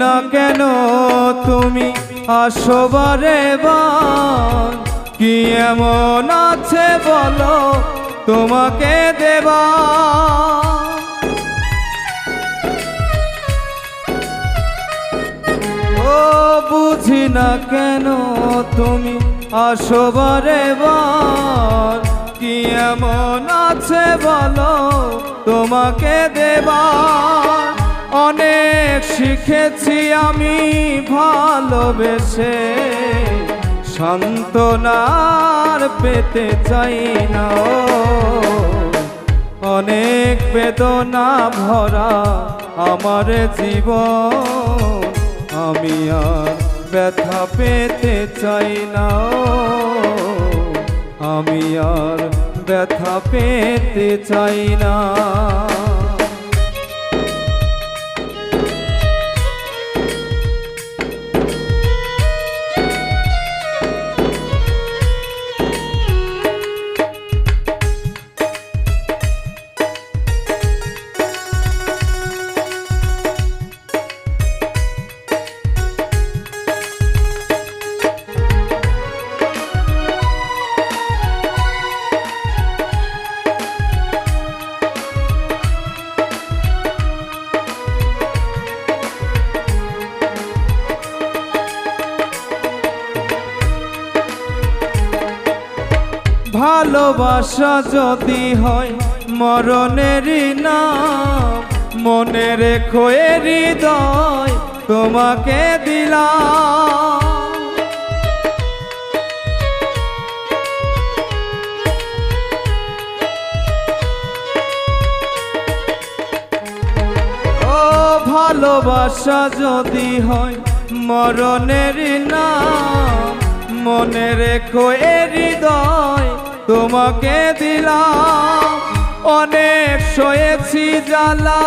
না কেন তুমি আসো বারে বার, কি এমন আছে বলো তোমাকে দেবা। ও বুঝি না কেন তুমি আসো বারে বার, কি এমন আছে বলো তোমাকে দেবা। অনেক শিখেছি আমি ভালোবেসে, সান্ত্বনার পেতে চাই না। অনেক বেদনা ভরা আমার জীবন, আমি আর ব্যথা পেতে চাই না। আমি আর ব্যথা পেতে চাই না। ভালোবাসা যদি হয় মরণেরই নাম, মনে রেখো এ হৃদয় তোমাকে দিলাম। ও ভালোবাসা যদি হয় মরণেরই নাম, মনে রেখো এ হৃদয় তোমাকে দিলাম। অনেক সয়েছি জ্বালা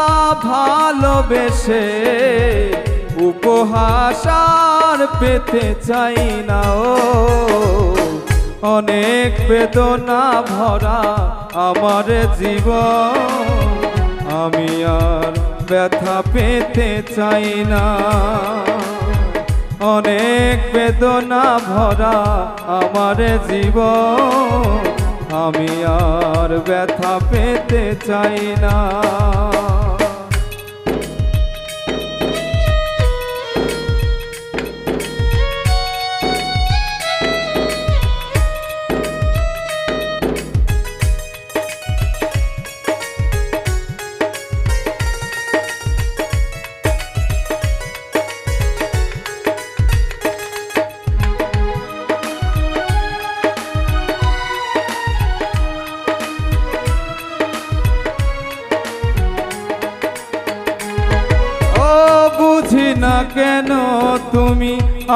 ভালোবেসে, উপহাস আর পেতে চাই না। অনেক বেদনা ভরা আমার জীবন, আমি আর ব্যথা পেতে চাই না। অনেক বেদনা ভরা আমার জীবন, আমি আর ব্যথা পেতে চাই না। বুঝি না কেন তুমি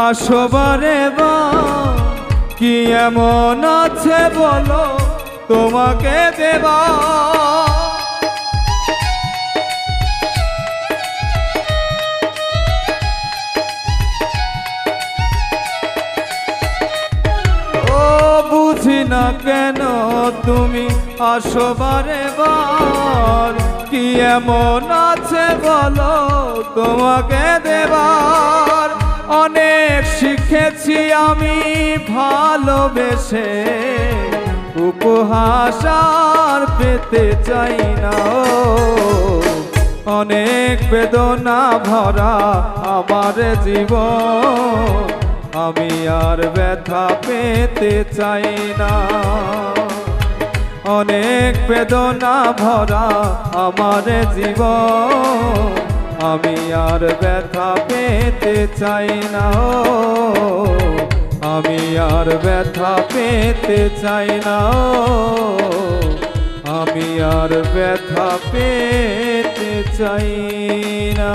আসো বারে বার, কি এমন আছে বলো তোমাকে দেবা। ও বুঝি না কেন তুমি আসো বারে বার, কি এমন আছে বলো তোমাকে দেবার। অনেক শিখেছি আমি ভালোবেসে, উপহাস আর পেতে চাই না। অনেক বেদনা ভরা আমার জীবন, আমি আর ব্যথা পেতে চাই না। অনেক বেদনা ভরা আমার জীবন, আমি আর ব্যথা পেতে চাই না। আমি আর ব্যথা পেতে চাই না। আমি আর ব্যথা পেতে চাই না।